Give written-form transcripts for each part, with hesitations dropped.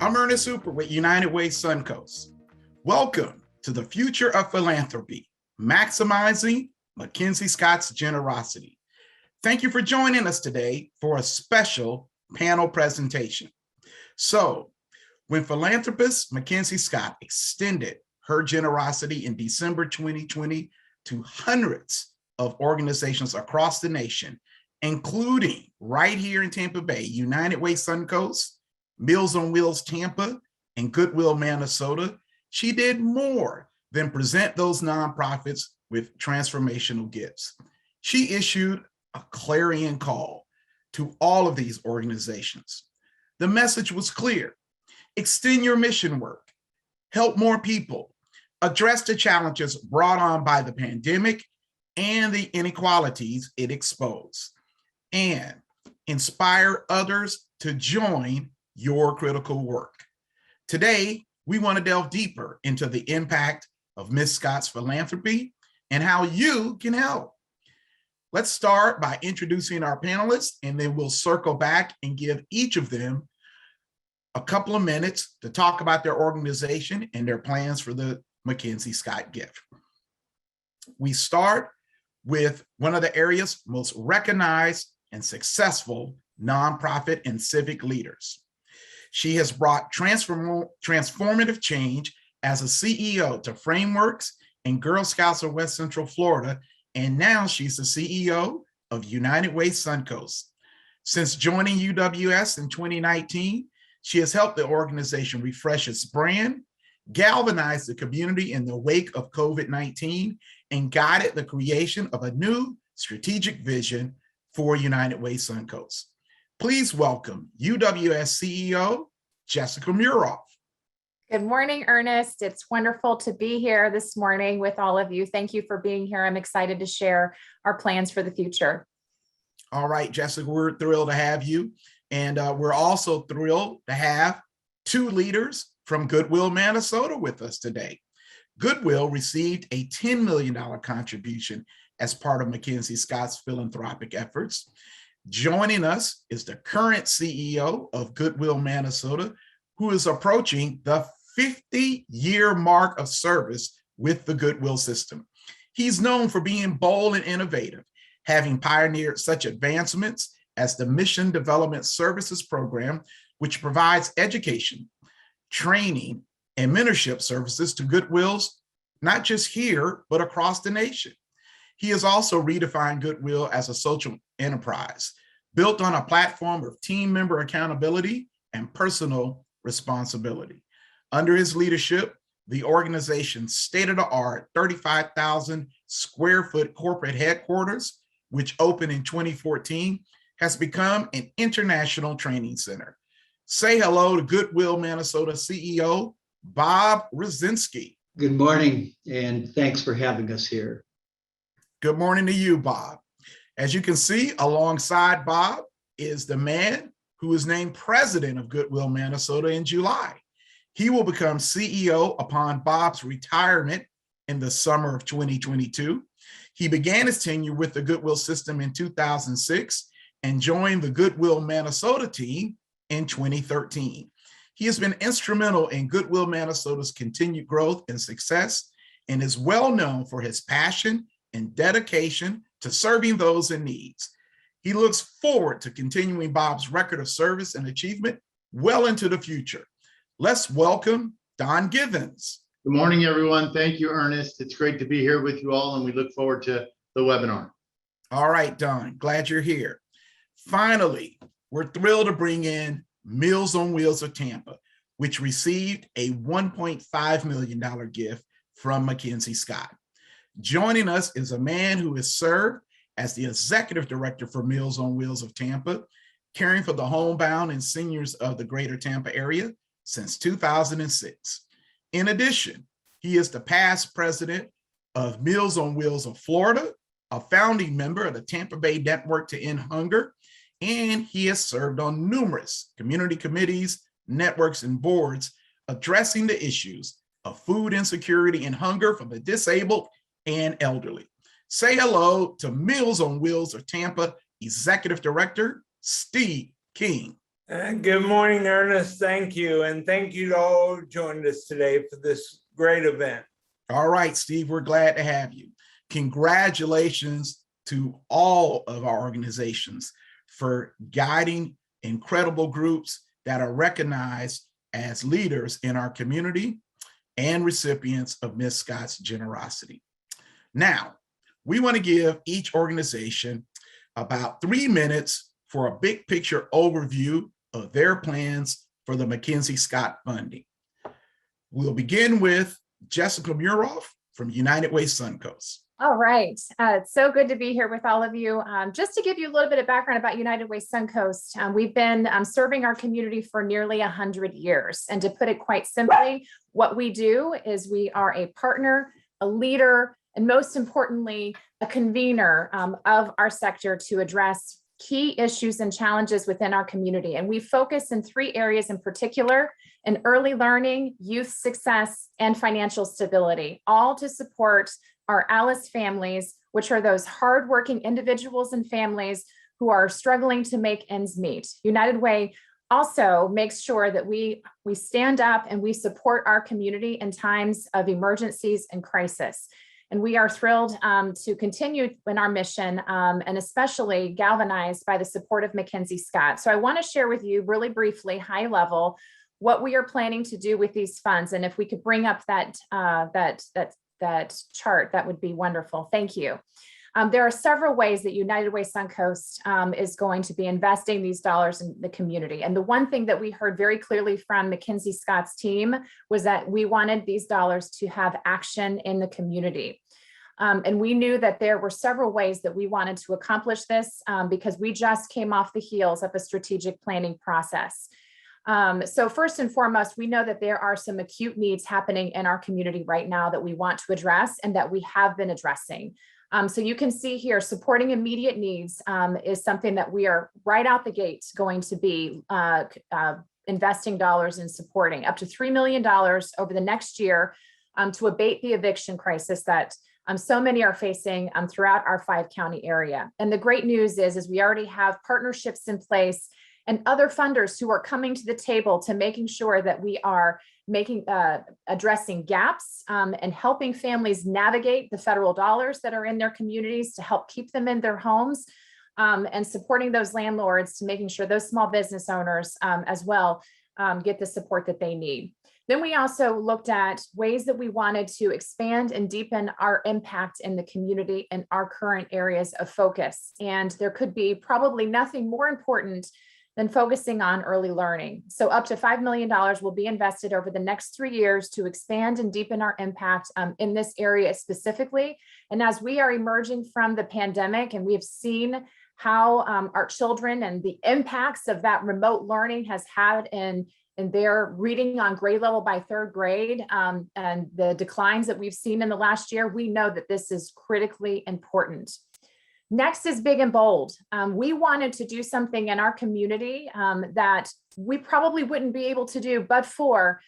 I'm Ernest Hooper with United Way Suncoast. Welcome to the future of philanthropy, maximizing MacKenzie Scott's generosity. Thank you for joining us today for a special panel presentation. So, when philanthropist MacKenzie Scott extended her generosity in December 2020 to hundreds of organizations across the nation, including right here in Tampa Bay, United Way Suncoast, Meals on Wheels Tampa, and Goodwill Manasota, she did more than present those nonprofits with transformational gifts. She issued a clarion call to all of these organizations. The message was clear: extend your mission work, help more people, address the challenges brought on by the pandemic and the inequalities it exposed, and inspire others to join your critical work. Today, we want to delve deeper into the impact of Ms. Scott's philanthropy and how you can help. Let's start by introducing our panelists, and then we'll circle back and give each of them a couple of minutes to talk about their organization and their plans for the MacKenzie Scott gift. We start with one of the area's most recognized and successful nonprofit and civic leaders. She has brought transformative change as a CEO to Frameworks and Girl Scouts of West Central Florida, and now she's the CEO of United Way Suncoast. Since joining UWS in 2019, she has helped the organization refresh its brand, galvanize the community in the wake of COVID-19, and guided the creation of a new strategic vision for United Way Suncoast. Please welcome UWS CEO, Jessica Muroff. Good morning, Ernest. It's wonderful to be here this morning with all of you. Thank you for being here. I'm excited to share our plans for the future. All right, Jessica, we're thrilled to have you. And we're also thrilled to have two leaders from Goodwill Manasota with us today. Goodwill received a $10 million contribution as part of MacKenzie Scott's philanthropic efforts. Joining us is the current CEO of Goodwill Manasota, who is approaching the 50-year mark of service with the Goodwill system. He's known for being bold and innovative, having pioneered such advancements as the Mission Development Services Program, which provides education, training, and mentorship services to Goodwills, not just here, but across the nation. He has also redefined Goodwill as a social enterprise, built on a platform of team member accountability and personal responsibility. Under his leadership, the organization's state-of-the-art 35,000 square foot corporate headquarters, which opened in 2014, has become an international training center. Say hello to Goodwill Manasota CEO, Bob Rosinski. Good morning, and thanks for having us here. Good morning to you, Bob. As you can see, alongside Bob is the man who was named president of Goodwill Manasota in July. He will become CEO upon Bob's retirement in the summer of 2022. He began his tenure with the Goodwill system in 2006 and joined the Goodwill Manasota team in 2013. He has been instrumental in Goodwill Manasota's continued growth and success, and is well known for his passion and dedication to serving those in need. He looks forward to continuing Bob's record of service and achievement well into the future. Let's welcome Don Givens. Good morning, everyone. Thank you, Ernest. It's great to be here with you all, and we look forward to the webinar. All right, Don, glad you're here. Finally, we're thrilled to bring in Meals on Wheels of Tampa, which received a $1.5 million gift from MacKenzie Scott. Joining us is a man who has served as the executive director for Meals on Wheels of Tampa, caring for the homebound and seniors of the greater Tampa area since 2006. In addition, he is the past president of Meals on Wheels of Florida, a founding member of the Tampa Bay Network to End Hunger, and he has served on numerous community committees, networks, and boards addressing the issues of food insecurity and hunger for the disabled and elderly. Say hello to Meals on Wheels of Tampa Executive Director, Steve King. Good morning, Ernest. Thank you. And thank you to all who joined us today for this great event. All right, Steve, we're glad to have you. Congratulations to all of our organizations for guiding incredible groups that are recognized as leaders in our community and recipients of Ms. Scott's generosity. Now, we want to give each organization about 3 minutes for a big picture overview of their plans for the MacKenzie Scott funding. We'll begin with Jessica Muroff from United Way Suncoast. All right. It's so good to be here with all of you. Just to give you a little bit of background about United Way Suncoast, we've been serving our community for nearly 100 years. And to put it quite simply, what we do is we are a partner, a leader, and most importantly, a convener of our sector to address key issues and challenges within our community. And we focus in 3 areas in particular: in early learning, youth success, and financial stability, all to support our Alice families, which are those hardworking individuals and families who are struggling to make ends meet. United Way also makes sure that we stand up and we support our community in times of emergencies and crisis. And we are thrilled to continue in our mission, and especially galvanized by the support of MacKenzie Scott. So I want to share with you really briefly, high level, what we are planning to do with these funds. And if we could bring up that chart, that would be wonderful. Thank you. There are several ways that United Way Suncoast is going to be investing these dollars in the community. And the one thing that we heard very clearly from MacKenzie Scott's team was that we wanted these dollars to have action in the community. And we knew that there were several ways that we wanted to accomplish this because we just came off the heels of a strategic planning process. So first and foremost, we know that there are some acute needs happening in our community right now that we want to address and that we have been addressing. So you can see here, supporting immediate needs is something that we are right out the gate going to be investing dollars in supporting up to $3 million over the next year to abate the eviction crisis that so many are facing throughout our 5-county area. And the great news is we already have partnerships in place and other funders who are coming to the table to making sure that we are addressing gaps and helping families navigate the federal dollars that are in their communities to help keep them in their homes, and supporting those landlords to making sure those small business owners as well get the support that they need. Then we also looked at ways that we wanted to expand and deepen our impact in the community in our current areas of focus. And there could be probably nothing more important than focusing on early learning. So up to $5 million will be invested over the next 3 years to expand and deepen our impact in this area specifically. And as we are emerging from the pandemic and we have seen how our children and the impacts of that remote learning has had in their reading on grade level by 3rd grade and the declines that we've seen in the last year, we know that this is critically important. Next is big and bold. We wanted to do something in our community that we probably wouldn't be able to do but for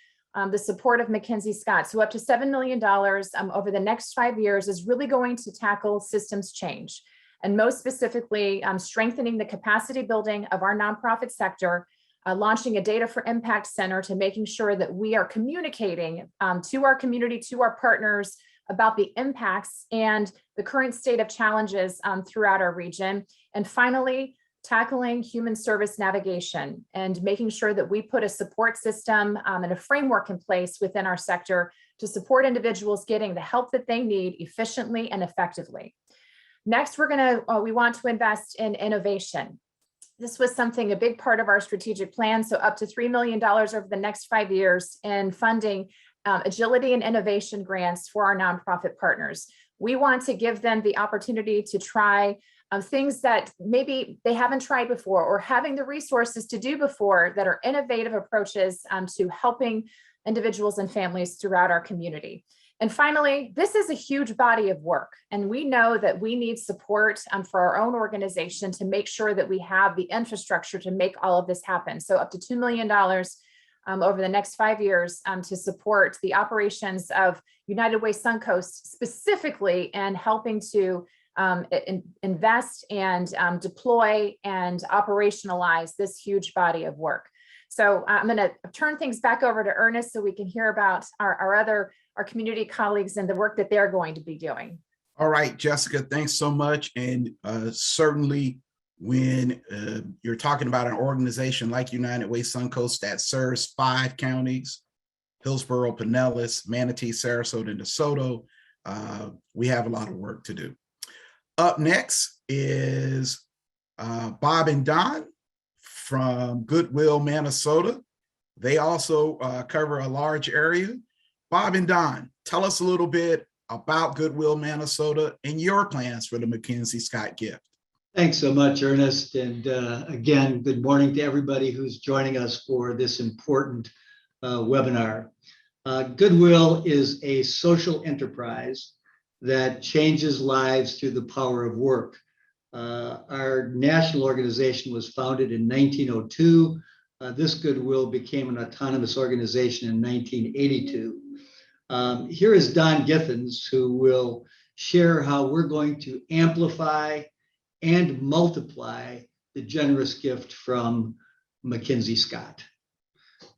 the support of MacKenzie Scott. So up to $7 million over the next 5 years is really going to tackle systems change. And most specifically, strengthening the capacity building of our nonprofit sector, launching a Data for Impact Center to making sure that we are communicating to our community, to our partners, about the impacts and the current state of challenges throughout our region. And finally, tackling human service navigation and making sure that we put a support system and a framework in place within our sector to support individuals getting the help that they need efficiently and effectively. Next, we want to invest in innovation. This was a big part of our strategic plan. So up to $3 million over the next 5 years in funding agility and innovation grants for our nonprofit partners. We want to give them the opportunity to try things that maybe they haven't tried before or having the resources to do before that are innovative approaches to helping individuals and families throughout our community. And finally, this is a huge body of work, and we know that we need support for our own organization to make sure that we have the infrastructure to make all of this happen. So up to $2 million over the next 5 years to support the operations of United Way Suncoast specifically and helping to invest and deploy and operationalize this huge body of work. So I'm going to turn things back over to Ernest so we can hear about our community colleagues and the work that they're going to be doing. All right, Jessica, thanks so much. And certainly when you're talking about an organization like United Way Suncoast that serves 5 counties, Hillsborough, Pinellas, Manatee, Sarasota, and DeSoto, we have a lot of work to do. Up next is Bob and Don from Goodwill, Minnesota. They also cover a large area. Bob and Don, tell us a little bit about Goodwill, Minnesota and your plans for the MacKenzie Scott gift. Thanks so much, Ernest. And again, good morning to everybody who's joining us for this important webinar. Goodwill is a social enterprise that changes lives through the power of work. Our national organization was founded in 1902. This Goodwill became an autonomous organization in 1982. Here is Don Githens, who will share how we're going to amplify and multiply the generous gift from MacKenzie Scott.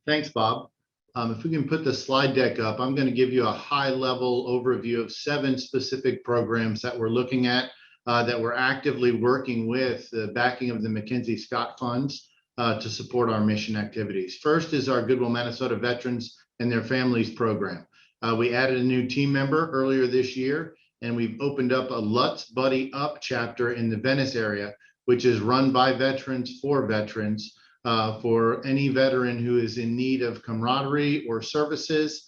Thanks, Bob. If we can put the slide deck up, I'm going to give you a high-level overview of 7 specific programs that we're looking at, that we're actively working with the backing of the MacKenzie Scott funds to support our mission activities. First is our Goodwill Minnesota Veterans and Their Families program. We added a new team member earlier this year, and we've opened up a Let's Buddy Up chapter in the Venice area, which is run by veterans for veterans. For any veteran who is in need of camaraderie or services,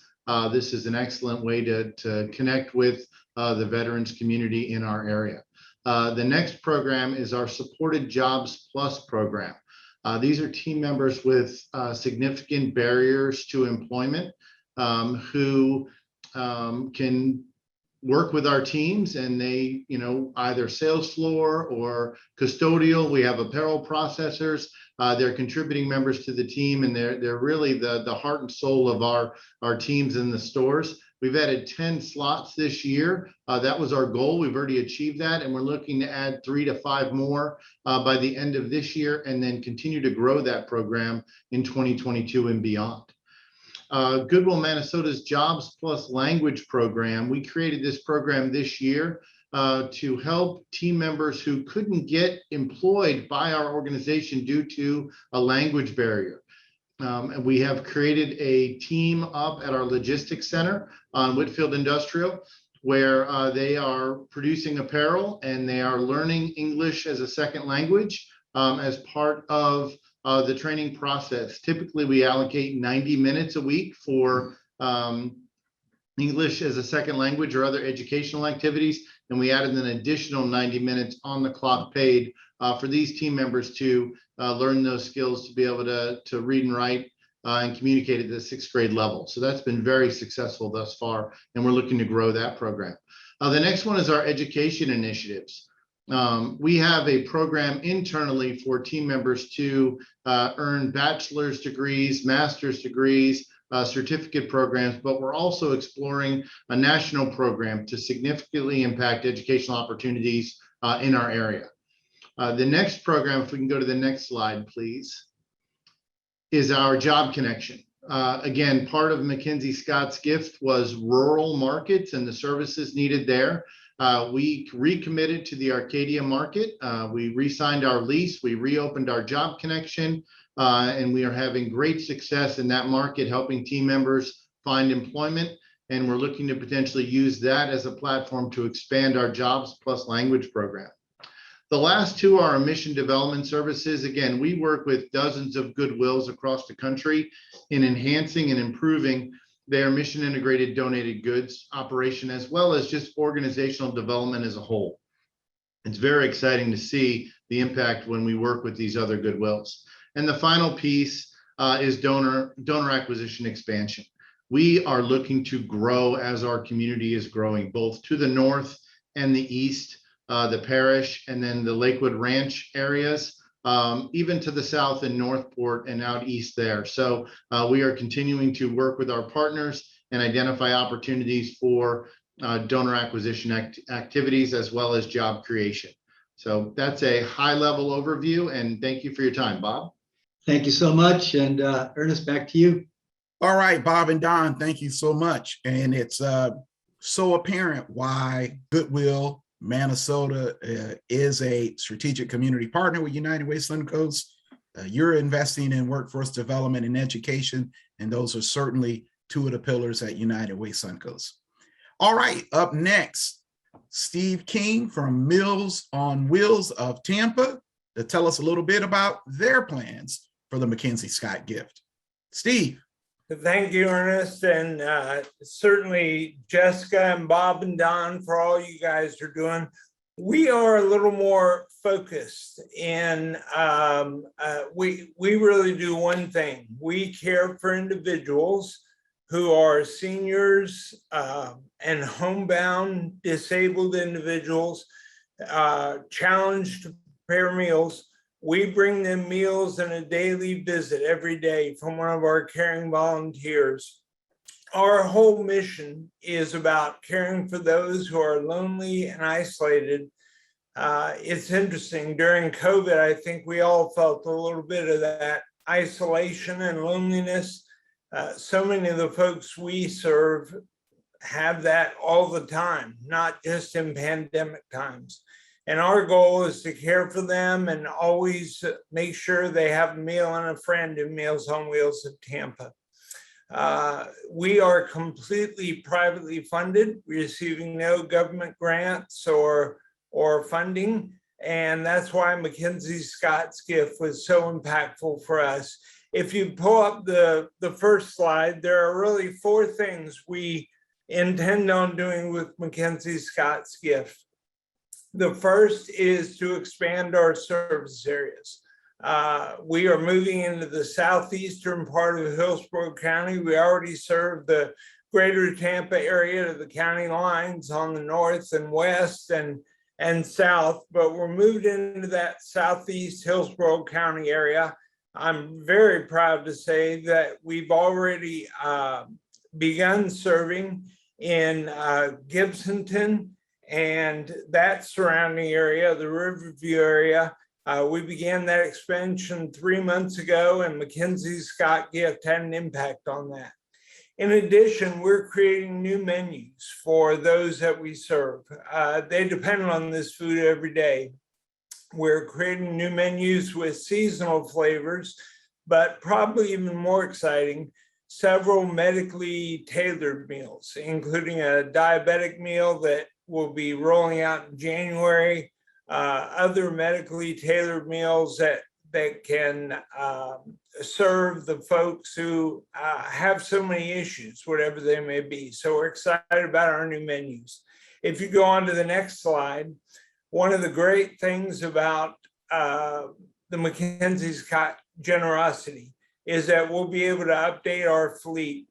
this is an excellent way to connect with the veterans community in our area. The next program is our Supported Jobs Plus program. These are team members with significant barriers to employment who can work with our teams, and they, either sales floor or custodial. We have apparel processors. They're contributing members to the team, and they're really the heart and soul of our teams in the stores. We've added 10 slots this year. That was our goal. We've already achieved that, and we're looking to add 3 to 5 more by the end of this year, and then continue to grow that program in 2022 and beyond. Goodwill Minnesota's Jobs Plus Language program. We created this program this year to help team members who couldn't get employed by our organization due to a language barrier. And we have created a team up at our logistics center on Whitfield Industrial, where they are producing apparel and they are learning English as a second language as part of the training process. Typically, we allocate 90 minutes a week for English as a second language or other educational activities, and we added an additional 90 minutes on the clock paid for these team members to learn those skills to be able to read and write and communicate at the 6th grade level. So that's been very successful thus far, and we're looking to grow that program. The next one is our education initiatives. We have a program internally for team members to earn bachelor's degrees, master's degrees, certificate programs, but we're also exploring a national program to significantly impact educational opportunities in our area. The next program, if we can go to the next slide, please, is our Job Connection. Again, part of MacKenzie Scott's gift was rural markets and the services needed there. We recommitted to the Arcadia market. We re-signed our lease. We reopened our Job Connection, and we are having great success in that market, helping team members find employment. And we're looking to potentially use that as a platform to expand our Jobs Plus Language program. The last 2 are our mission development services. Again, we work with dozens of Goodwills across the country in enhancing and improving their mission integrated donated goods operation, as well as just organizational development as a whole. It's very exciting to see the impact when we work with these other Goodwills. And the final piece is donor acquisition expansion. We are looking to grow as our community is growing, both to the north and the east, the parish, and then the Lakewood Ranch areas, even to the south in Northport and out east there. So we are continuing to work with our partners and identify opportunities for donor acquisition activities, as well as job creation. So that's a high-level overview, and thank you for your time, Bob. Thank you so much. And Ernest, back to you. All right, Bob and Don, thank you so much. And it's so apparent why Goodwill Minnesota is a strategic community partner with United Way Suncoast. You're investing in workforce development and education, and those are certainly two of the pillars at United Way Suncoast. All right, up next, Steve King from Meals on Wheels of Tampa to tell us a little bit about their plans for the MacKenzie Scott gift. Steve. Thank you, Ernest, and certainly Jessica and Bob and Don for all you guys are doing. We are a little more focused, and we really do one thing. We care for individuals who are seniors and homebound disabled individuals challenged to prepare meals. We bring them meals and a daily visit every day from one of our caring volunteers. Our whole mission is about caring for those who are lonely and isolated. It's interesting, during COVID, I think we all felt a little bit of that isolation and loneliness. So many of the folks we serve have that all the time, not just in pandemic times. And our goal is to care for them and always make sure they have a meal and a friend in Meals on Wheels of Tampa. We are completely privately funded, receiving no government grants or funding. And that's why MacKenzie Scott's gift was so impactful for us. If you pull up the first slide, there are really 4 things we intend on doing with MacKenzie Scott's gift. The first is to expand our service areas. We are moving into the southeastern part of Hillsborough County. We already serve the greater Tampa area to the county lines on the north and west and south, but we're moved into that southeast Hillsborough County area. I'm very proud to say that we've already begun serving in Gibsonton and that surrounding area, the Riverview area. We began that expansion 3 months ago, and MacKenzie Scott gift had an impact on that. In addition, we're creating new menus for those that we serve. They depend on this food every day. We're creating new menus with seasonal flavors, but probably even more exciting, several medically tailored meals, including a diabetic meal that will be rolling out in January, other medically tailored meals that can serve the folks who have so many issues, whatever they may be. So we're excited about our new menus. If you go on to the next slide, one of the great things about the MacKenzie Scott generosity is that we'll be able to update our fleet.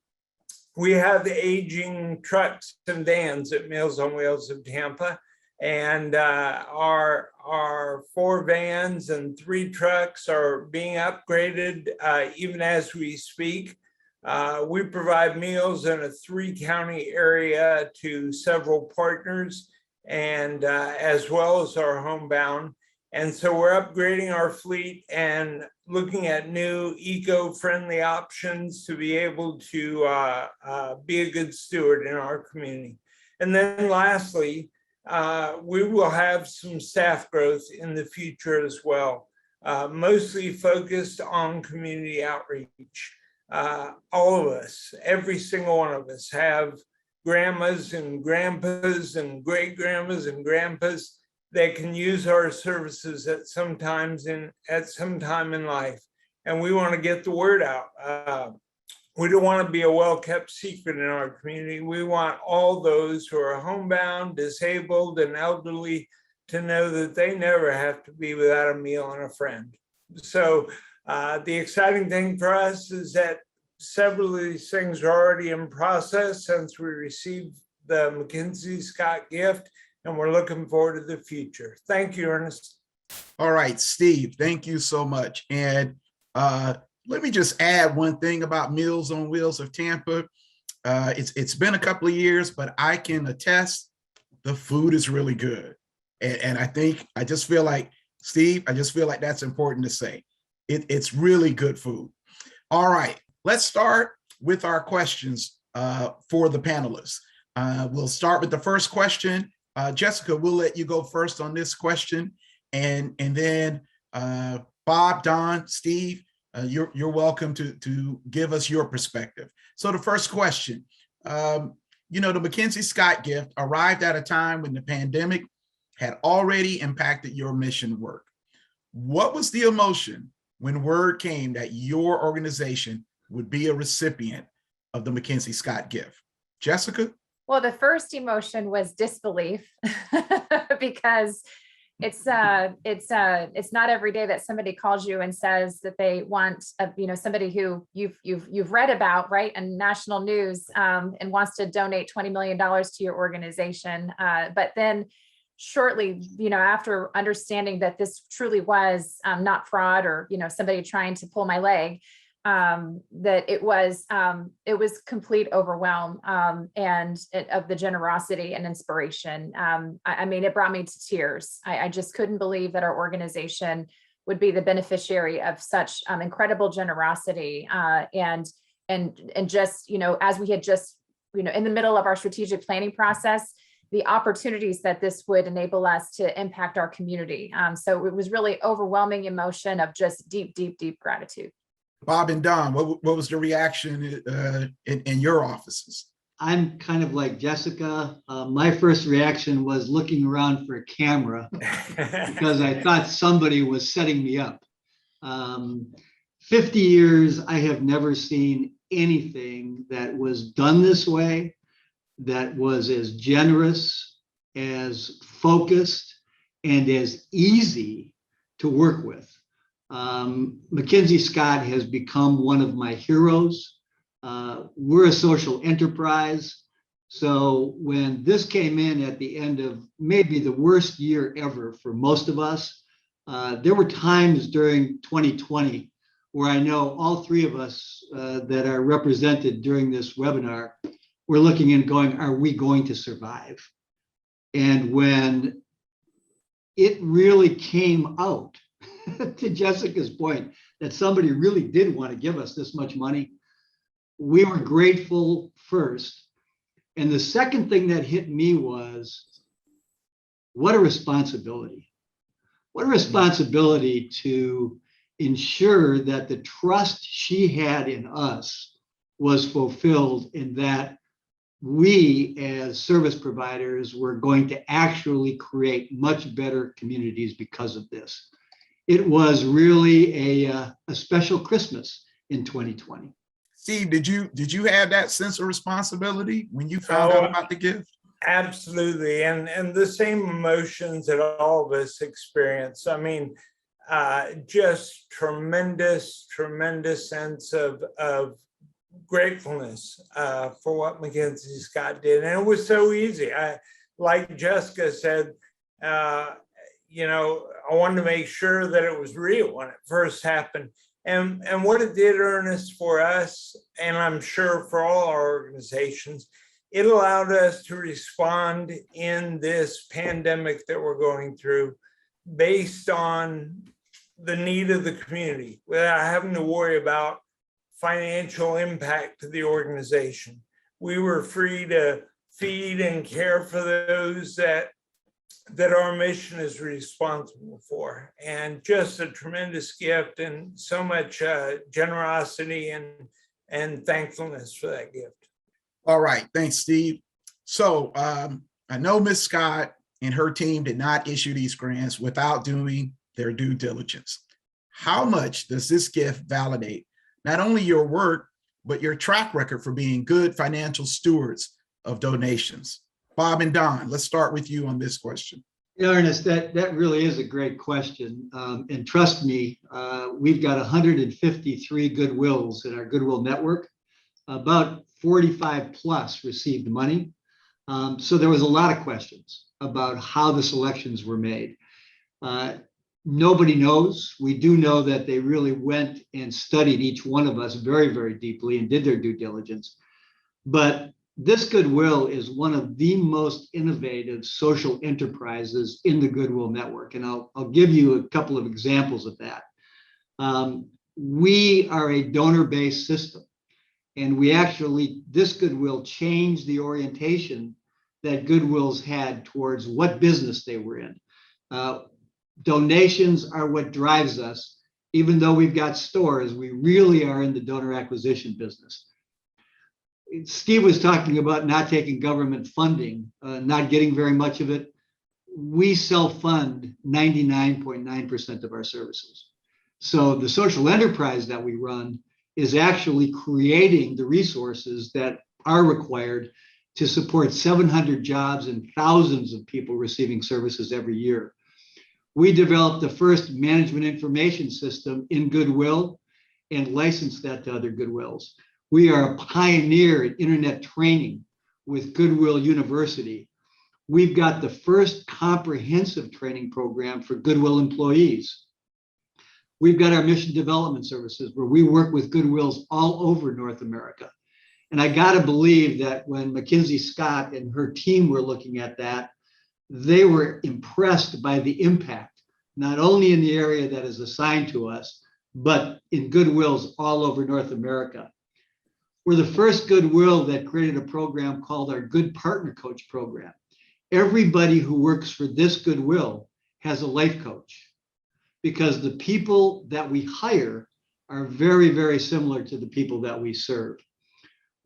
We have aging trucks and vans at Meals on Wheels of Tampa, and our 4 vans and 3 trucks are being upgraded even as we speak. We provide meals in a 3-county area to several partners, and as well as our homebound. And so we're upgrading our fleet and looking at new eco-friendly options to be able to be a good steward in our community. And then lastly, we will have some staff growth in the future as well, mostly focused on community outreach. All of us, every single one of us, have grandmas and grandpas and great grandmas and grandpas that can use our services at some time in life. And we want to get the word out. We don't want to be a well-kept secret in our community. We want all those who are homebound, disabled, and elderly to know that they never have to be without a meal and a friend. So the exciting thing for us is that several of these things are already in process since we received the MacKenzie Scott gift, and we're looking forward to the future. Thank you, Ernest. All right, Steve, thank you so much. And let me just add one thing about Meals on Wheels of Tampa. It's been a couple of years, but I can attest the food is really good. And I just feel like, Steve, I just feel like that's important to say. It's really good food. All right, let's start with our questions for the panelists. We'll start with the first question. Jessica, we'll let you go first on this question. And then Bob, Don, Steve, you're welcome to give us your perspective. So the first question, the MacKenzie Scott gift arrived at a time when the pandemic had already impacted your mission work. What was the emotion when word came that your organization would be a recipient of the MacKenzie Scott gift? Jessica? Well, the first emotion was disbelief because it's not every day that somebody calls you and says that they want somebody who you've read about, right, in national news, and wants to donate $20 million to your organization. But then shortly, after understanding that this truly was not fraud or somebody trying to pull my leg, that it was complete overwhelm of the generosity and inspiration. It brought me to tears. I just couldn't believe that our organization would be the beneficiary of such incredible generosity. And just, as we had just, in the middle of our strategic planning process, the opportunities that this would enable us to impact our community. So it was really overwhelming emotion of just deep, deep, deep gratitude. Bob and Don, what was the reaction in your offices? I'm kind of like Jessica. My first reaction was looking around for a camera because I thought somebody was setting me up. 50 years, I have never seen anything that was done this way, that was as generous, as focused, and as easy to work with. MacKenzie Scott has become one of my heroes. We're a social enterprise. So when this came in at the end of maybe the worst year ever for most of us, there were times during 2020 where I know all three of us that are represented during this webinar were looking and going, are we going to survive? And when it really came out, to Jessica's point, that somebody really did want to give us this much money, we were grateful first. And the second thing that hit me was, what a responsibility. What a responsibility to ensure that the trust she had in us was fulfilled, and that we as service providers were going to actually create much better communities because of this. It was really a special Christmas in 2020. Steve, did you have that sense of responsibility when you found out about the gift? Absolutely, and the same emotions that all of us experience. I mean, just tremendous sense of gratefulness for what MacKenzie Scott did, and it was so easy. Like Jessica said, I wanted to make sure that it was real when it first happened. And what it did, Ernest, for us, and I'm sure for all our organizations, it allowed us to respond in this pandemic that we're going through based on the need of the community without having to worry about financial impact to the organization. We were free to feed and care for those that our mission is responsible for, and just a tremendous gift and so much generosity and thankfulness for that gift. All right, thanks, Steve. So I know Ms. Scott and her team did not issue these grants without doing their due diligence. How much does this gift validate not only your work, but your track record for being good financial stewards of donations? Bob and Don, let's start with you on this question. Yeah, Ernest, that really is a great question. And trust me, we've got 153 Goodwills in our Goodwill network. About 45 plus received money. So there was a lot of questions about how the selections were made. Nobody knows. We do know that they really went and studied each one of us very, very deeply and did their due diligence. But this Goodwill is one of the most innovative social enterprises in the Goodwill network. And I'll give you a couple of examples of that. We are a donor-based system. And this Goodwill changed the orientation that Goodwills had towards what business they were in. Donations are what drives us. Even though we've got stores, we really are in the donor acquisition business. Steve was talking about not taking government funding, not getting very much of it. We self-fund 99.9% of our services. So the social enterprise that we run is actually creating the resources that are required to support 700 jobs and thousands of people receiving services every year. We developed the first management information system in Goodwill and licensed that to other Goodwills. We are a pioneer in internet training with Goodwill University. We've got the first comprehensive training program for Goodwill employees. We've got our mission development services where we work with Goodwills all over North America. And I got to believe that when MacKenzie Scott and her team were looking at that, they were impressed by the impact, not only in the area that is assigned to us, but in Goodwills all over North America. We're the first Goodwill that created a program called our Good Partner Coach program. Everybody who works for this Goodwill has a life coach because the people that we hire are very, very similar to the people that we serve.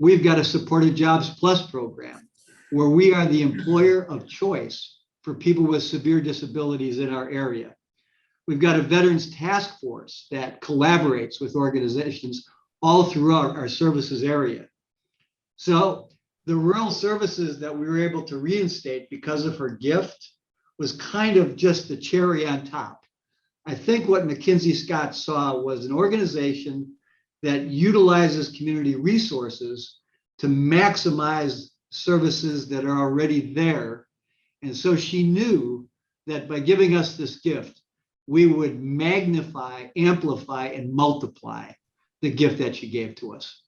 We've got a Supported Jobs Plus program where we are the employer of choice for people with severe disabilities in our area. We've got a Veterans Task Force that collaborates with organizations all throughout our services area. So the rural services that we were able to reinstate because of her gift was kind of just the cherry on top. I think what MacKenzie Scott saw was an organization that utilizes community resources to maximize services that are already there. And so she knew that by giving us this gift, we would magnify, amplify, and multiply the gift that she gave to us.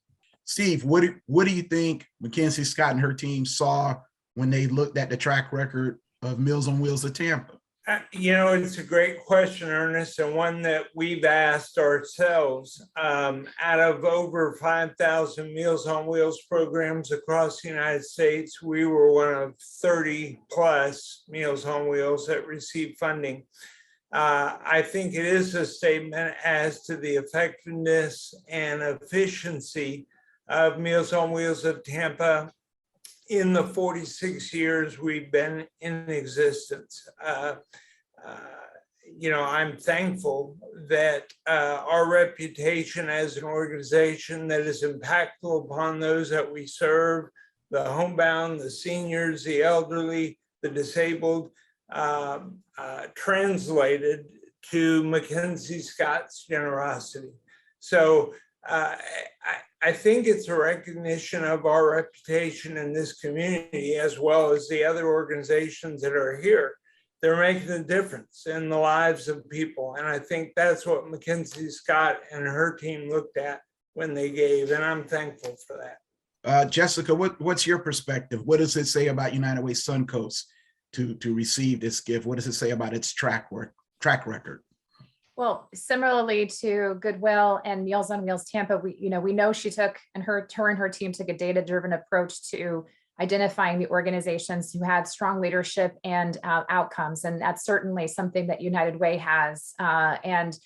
Steve, what do you think MacKenzie Scott and her team saw when they looked at the track record of Meals on Wheels of Tampa? It's a great question, Ernest, and one that we've asked ourselves. Out of over 5,000 Meals on Wheels programs across the United States, we were one of 30 plus Meals on Wheels that received funding. I think it is a statement as to the effectiveness and efficiency of Meals on Wheels of Tampa in the 46 years we've been in existence. I'm thankful that our reputation as an organization that is impactful upon those that we serve, the homebound, the seniors, the elderly, the disabled, translated to MacKenzie Scott's generosity. So I think it's a recognition of our reputation in this community, as well as the other organizations that are here. They're making a difference in the lives of people. And I think that's what MacKenzie Scott and her team looked at when they gave, and I'm thankful for that. Jessica, what's your perspective? What does it say about United Way Suncoast to receive this gift? What does it say about its track record? Well, similarly to Goodwill and Meals on Wheels Tampa, we know she took, and her and her team took a data-driven approach to identifying the organizations who had strong leadership and outcomes. And that's certainly something that United Way has. And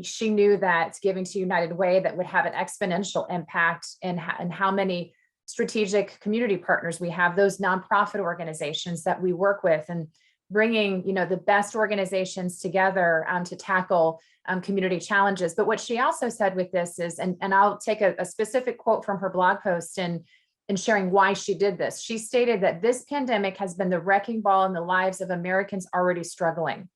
she knew that giving to United Way that would have an exponential impact in how many strategic community partners we have, those nonprofit organizations that we work with, and bringing the best organizations together to tackle community challenges. But what she also said with this is, and I'll take a specific quote from her blog post and sharing why she did this. She stated that this pandemic has been the wrecking ball in the lives of Americans already struggling.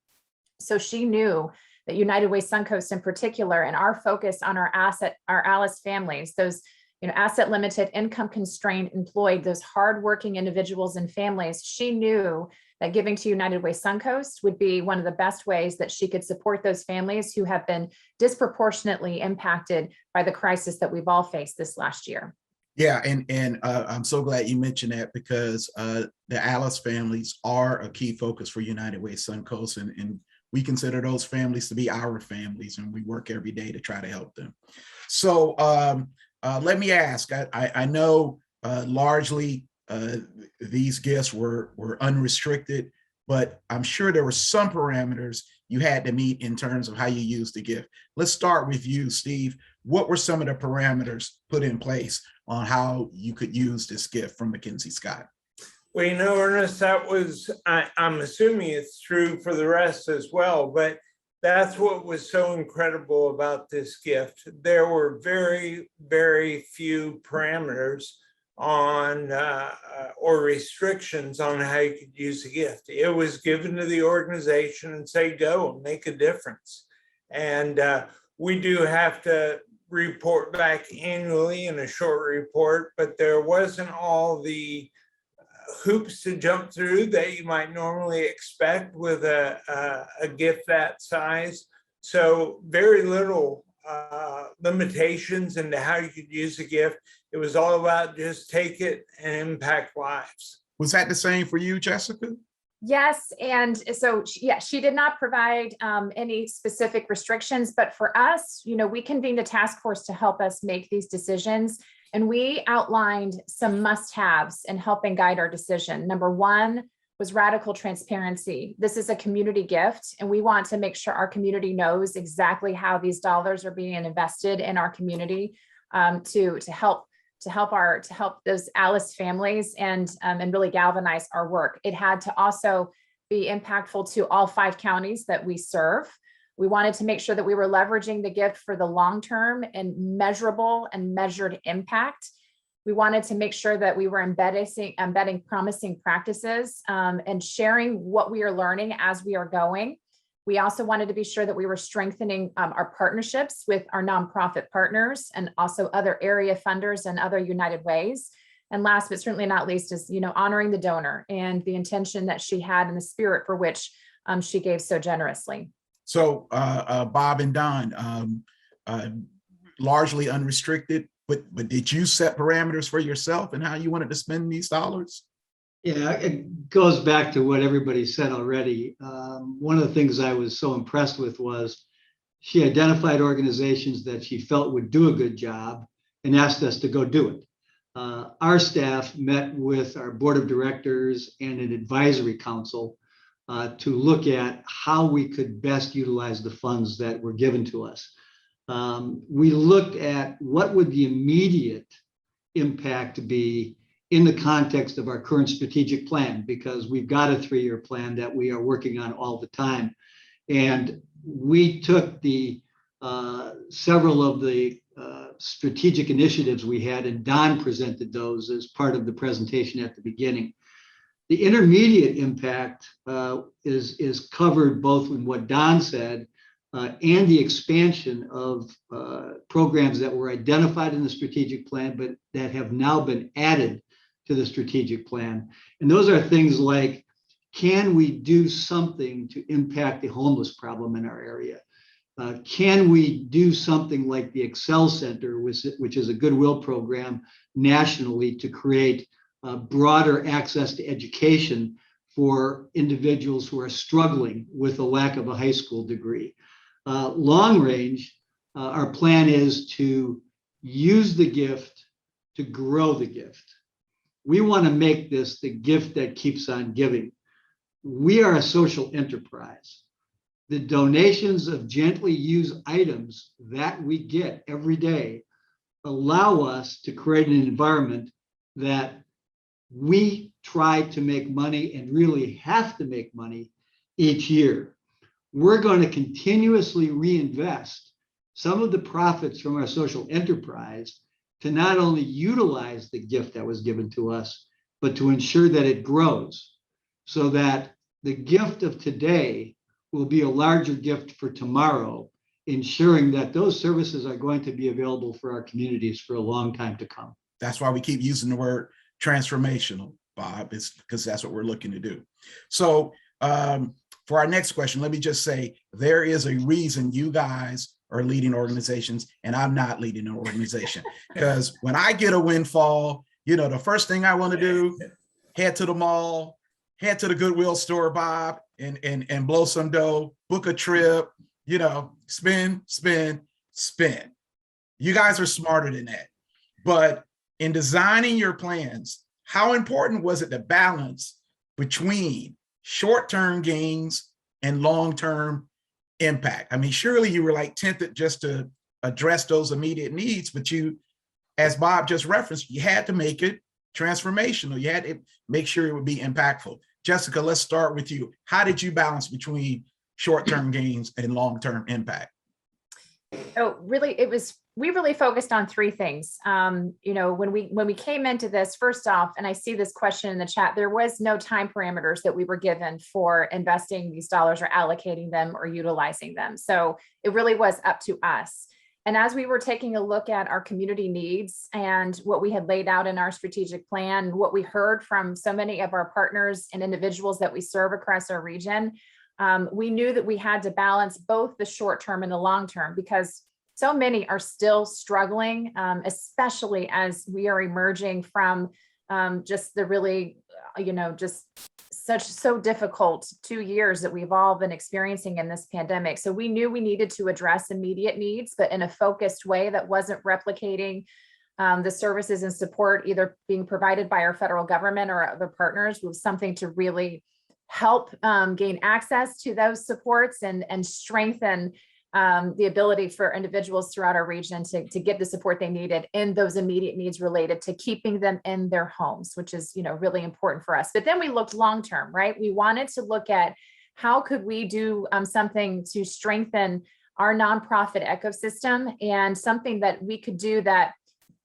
So she knew that United Way Suncoast in particular, and our focus on our ALICE families, those asset limited, income constrained, employed, those hardworking individuals and families, she knew that giving to United Way Suncoast would be one of the best ways that she could support those families who have been disproportionately impacted by the crisis that we've all faced this last year. Yeah, and I'm so glad you mentioned that because the Alice families are a key focus for United Way Suncoast, and we consider those families to be our families, and we work every day to try to help them. So let me ask, I know largely these gifts were unrestricted, but I'm sure there were some parameters you had to meet in terms of how you use the gift. Let's start with you, Steve. What were some of the parameters put in place on how you could use this gift from MacKenzie Scott? Well, you know, Ernest, that was, I'm assuming it's true for the rest as well, but that's what was so incredible about this gift. There were very, very few parameters on or restrictions on how you could use the gift. It was given to the organization and say, go and make a difference. And we do have to report back annually in a short report, but there wasn't all the hoops to jump through that you might normally expect with a gift that size. So very little limitations into how you could use a gift. It was all about just take it and impact lives. Was that the same for you, Jessica? Yes, and so yeah, she did not provide any specific restrictions, but for us, you know, we convened a task force to help us make these decisions, and we outlined some must-haves in helping guide our decision. Number one was radical transparency. This is a community gift, and we want to make sure our community knows exactly how these dollars are being invested in our community to help those Alice families and really galvanize our work. It had to also be impactful to all 5 counties that we serve. We wanted to make sure that we were leveraging the gift for the long-term and measurable and measured impact. We wanted to make sure that we were embedding promising practices and sharing what we are learning as we are going. We also wanted to be sure that we were strengthening our partnerships with our nonprofit partners and also other area funders and other United Ways. And last but certainly not least is, you know, honoring the donor and the intention that she had and the spirit for which she gave so generously. So Bob and Don, largely unrestricted, but did you set parameters for yourself and how you wanted to spend these dollars? Yeah, it goes back to what everybody said already. One of the things I was so impressed with was she identified organizations that she felt would do a good job and asked us to go do it. Our staff met with our board of directors and an advisory council to look at how we could best utilize the funds that were given to us. We looked at what would the immediate impact be in the context of our current strategic plan, because we've got a 3-year plan that we are working on all the time. And we took the several of the strategic initiatives we had, and Don presented those as part of the presentation at the beginning. The intermediate impact is covered both in what Don said and the expansion of programs that were identified in the strategic plan, but that have now been added to the strategic plan. And those are things like, can we do something to impact the homeless problem in our area? Can we do something like the Excel Center, which is a Goodwill program nationally to create broader access to education for individuals who are struggling with a lack of a high school degree? Long range, our plan is to use the gift to grow the gift. We want to make this the gift that keeps on giving. We are a social enterprise. The donations of gently used items that we get every day allow us to create an environment that we try to make money and really have to make money each year. We're going to continuously reinvest some of the profits from our social enterprise to not only utilize the gift that was given to us, but to ensure that it grows so that the gift of today will be a larger gift for tomorrow, ensuring that those services are going to be available for our communities for a long time to come. That's why we keep using the word transformational, Bob, it's because that's what we're looking to do. So for our next question, let me just say, there is a reason you guys are leading organizations, and I'm not leading an organization. Because when I get a windfall, the first thing I want to do, head to the mall, head to the Goodwill store, Bob, and blow some dough, book a trip, spend. You guys are smarter than that. But in designing your plans, how important was it to balance between short-term gains and long-term impact? I mean, surely you were like tempted just to address those immediate needs, but you, as Bob just referenced, you had to make it transformational. You had to make sure it would be impactful. Jessica, let's start with you. How did you balance between short-term gains and long-term impact? So really, we really focused on three things. When we came into this, first off, and I see this question in the chat, there was no time parameters that we were given for investing these dollars or allocating them or utilizing them. So it really was up to us. And as we were taking a look at our community needs and what we had laid out in our strategic plan, what we heard from so many of our partners and individuals that we serve across our region, we knew that we had to balance both the short term and the long term, because so many are still struggling, especially as we are emerging from just the really, just so difficult 2 years that we've all been experiencing in this pandemic. So we knew we needed to address immediate needs, but in a focused way that wasn't replicating the services and support either being provided by our federal government or other partners, with something to really help gain access to those supports and strengthen the ability for individuals throughout our region to get the support they needed in those immediate needs related to keeping them in their homes, which is, really important for us. But then we looked long-term, right? We wanted to look at how could we do something to strengthen our nonprofit ecosystem, and something that we could do that,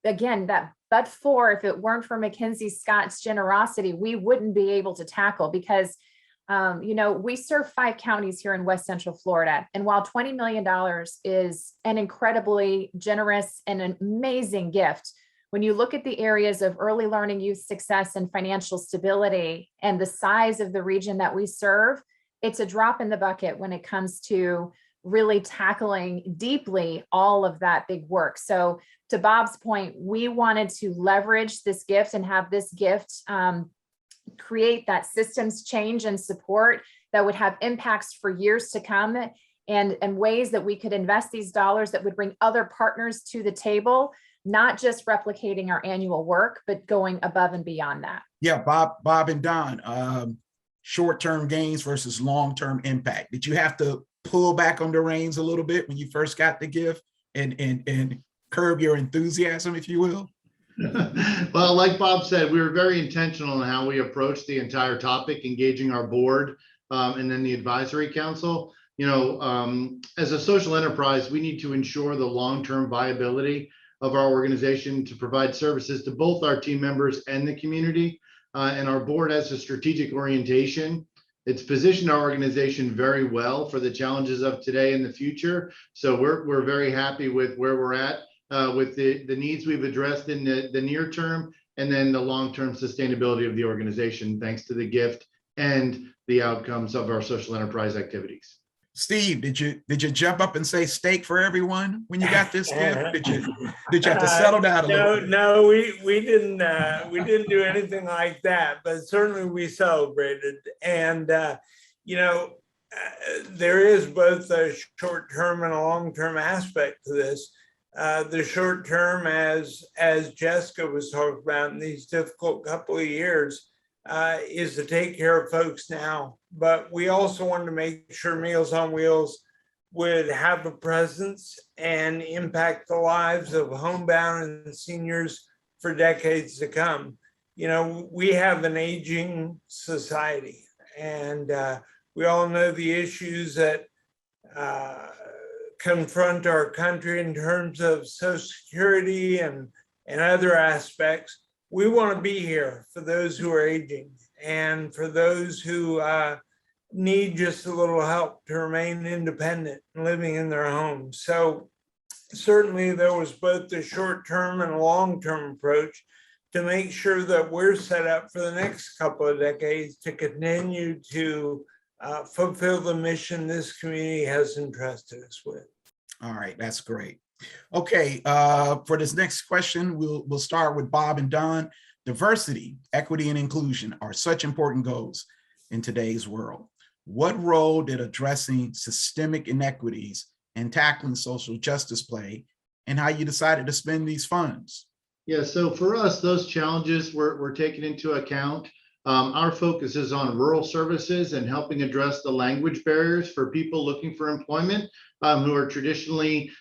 again, but if it weren't for MacKenzie Scott's generosity, we wouldn't be able to tackle, because we serve 5 counties here in West Central Florida. And while $20 million is an incredibly generous and an amazing gift, when you look at the areas of early learning, youth success, and financial stability, and the size of the region that we serve, it's a drop in the bucket when it comes to really tackling deeply all of that big work. So to Bob's point, we wanted to leverage this gift and have this gift create that systems change and support that would have impacts for years to come, and ways that we could invest these dollars that would bring other partners to the table, not just replicating our annual work, but going above and beyond that. Yeah, Bob and Don, short-term gains versus long-term impact. Did you have to pull back on the reins a little bit when you first got the gift and curb your enthusiasm, if you will? Well, like Bob said, we were very intentional in how we approached the entire topic, engaging our board and then the advisory council. As a social enterprise, we need to ensure the long-term viability of our organization to provide services to both our team members and the community. And our board has a strategic orientation. It's positioned our organization very well for the challenges of today and the future. So we're very happy with where we're at. With the needs we've addressed in the near term, and then the long-term sustainability of the organization, thanks to the gift and the outcomes of our social enterprise activities. Steve, did you jump up and say steak for everyone when you got this gift? Did you have to settle down a little bit? No, we didn't do anything like that, but certainly we celebrated. And there is both a short-term and a long-term aspect to this. The short term, as Jessica was talking about in these difficult couple of years, is to take care of folks now. But we also wanted to make sure Meals on Wheels would have a presence and impact the lives of homebound and seniors for decades to come. We have an aging society, and we all know the issues that confront our country in terms of Social Security and other aspects. We want to be here for those who are aging and for those who need just a little help to remain independent and living in their homes. So certainly there was both the short-term and long-term approach to make sure that we're set up for the next couple of decades to continue to fulfill the mission this community has entrusted us with. All right, that's great. Okay, for this next question, we'll start with Bob and Don. Diversity, equity, and inclusion are such important goals in today's world. What role did addressing systemic inequities and tackling social justice play, and how you decided to spend these funds? Yeah, so for us, those challenges were taken into account. Our focus is on rural services and helping address the language barriers for people looking for employment who are traditionally,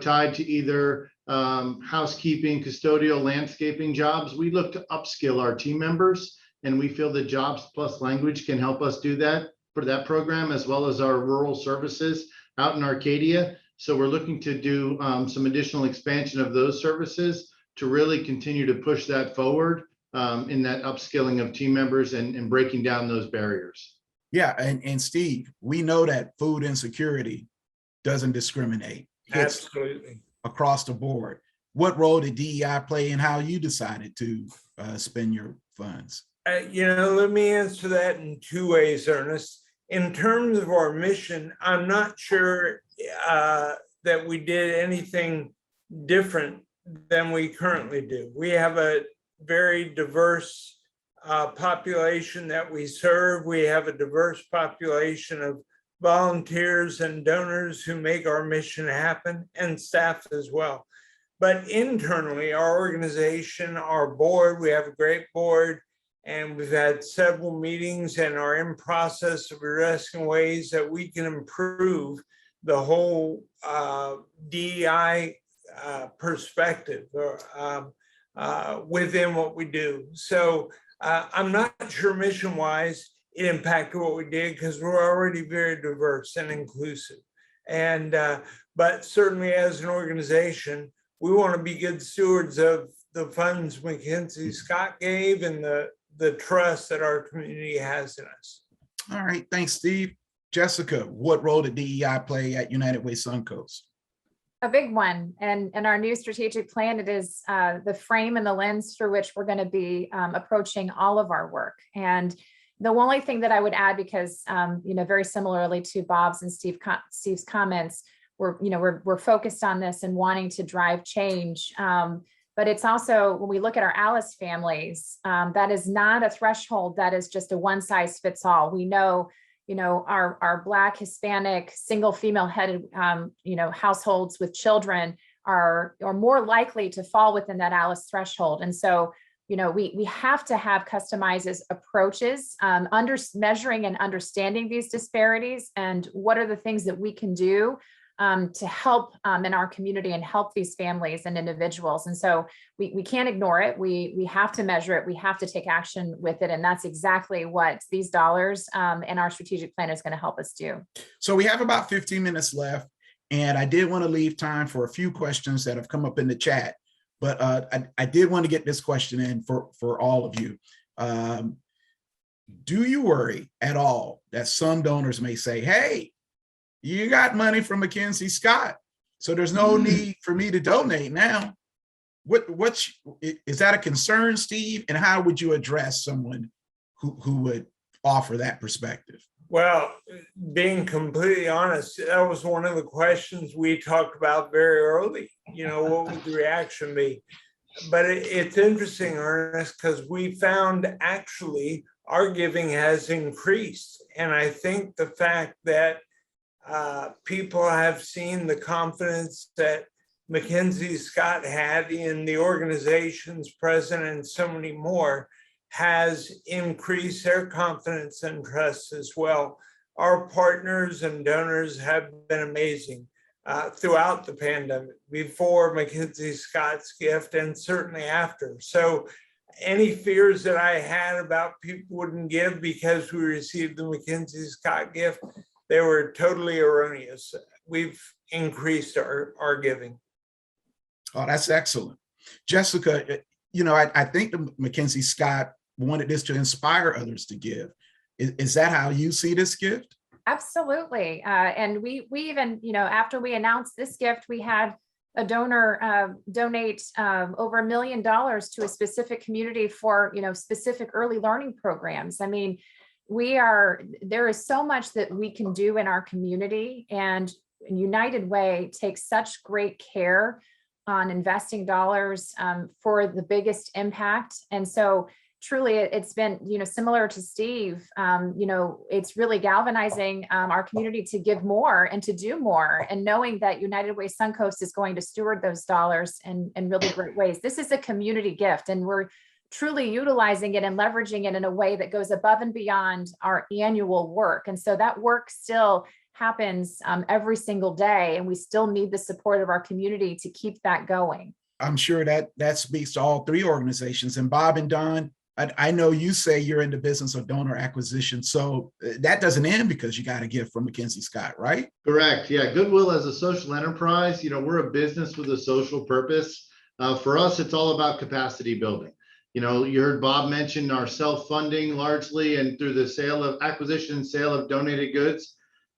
tied to either housekeeping, custodial, landscaping jobs. We look to upskill our team members, and we feel that Jobs Plus Language can help us do that for that program, as well as our rural services out in Arcadia. So we're looking to do some additional expansion of those services to really continue to push that forward in that upskilling of team members and breaking down those barriers. Yeah, and Steve, we know that food insecurity doesn't discriminate. It's Absolutely. across the board. What role did DEI play in how you decided to spend your funds? Let me answer that in two ways, Ernest. In terms of our mission, I'm not sure that we did anything different than we currently do. We have a very diverse population that we serve. We have a diverse population of volunteers and donors who make our mission happen, and staff as well. But internally, our organization, our board, we have a great board, and we've had several meetings and are in process of addressing ways that we can improve the whole DEI perspective within what we do. So I'm not sure mission-wise it impacted what we did, because we're already very diverse and inclusive. And but certainly as an organization, we want to be good stewards of the funds MacKenzie Scott gave and the trust that our community has in us. All right, thanks, Steve. Jessica, what role did DEI play at United Way Suncoast? A big one. And in our new strategic plan, it is the frame and the lens through which we're going to be approaching all of our work. And the only thing that I would add, because very similarly to Bob's and Steve's comments, we're focused on this and wanting to drive change. But it's also, when we look at our Alice families, that is not a threshold that is just a one size fits all. We know, our Black, Hispanic, single female headed, households with children are more likely to fall within that Alice threshold. And so, we have to have customized approaches, measuring and understanding these disparities, and what are the things that we can do to help in our community and help these families and individuals. And so we can't ignore it. We have to measure it. We have to take action with it. And that's exactly what these dollars in our strategic plan is going to help us do. So we have about 15 minutes left, and I did want to leave time for a few questions that have come up in the chat. But I did want to get this question in for all of you. Do you worry at all that some donors may say, hey, you got money from MacKenzie Scott, so there's no need for me to donate now? What is that a concern, Steve? And how would you address someone who would offer that perspective? Well, being completely honest, that was one of the questions we talked about very early. What would the reaction be? But it's interesting, Ernest, because we found actually our giving has increased. And I think the fact that people have seen the confidence that MacKenzie Scott had in the organization's president and so many more has increased their confidence and trust as well. Our partners and donors have been amazing throughout the pandemic, before MacKenzie Scott's gift and certainly after. So any fears that I had about people wouldn't give because we received the MacKenzie Scott gift, they were totally erroneous. We've increased our giving. Oh, that's excellent. Jessica, I think the MacKenzie Scott wanted this to inspire others to give. Is that how you see this gift? Absolutely. And we even, after we announced this gift, we had a donor donate over $1 million to a specific community for, specific early learning programs. I mean, there is so much that we can do in our community, and United Way takes such great care on investing dollars for the biggest impact. And so truly it's been, similar to Steve, it's really galvanizing our community to give more and to do more, and knowing that United Way Suncoast is going to steward those dollars in really great ways. This is a community gift, and we're truly utilizing it and leveraging it in a way that goes above and beyond our annual work. And so that work still happens every single day, and we still need the support of our community to keep that going. I'm sure that speaks to all three organizations. And Bob and Don, I know you say you're in the business of donor acquisition, so that doesn't end because you got a gift from MacKenzie Scott, right? Correct. Yeah. Goodwill as a social enterprise, we're a business with a social purpose. For us, it's all about capacity building. You heard Bob mention our self-funding largely, and through the acquisition and sale of donated goods.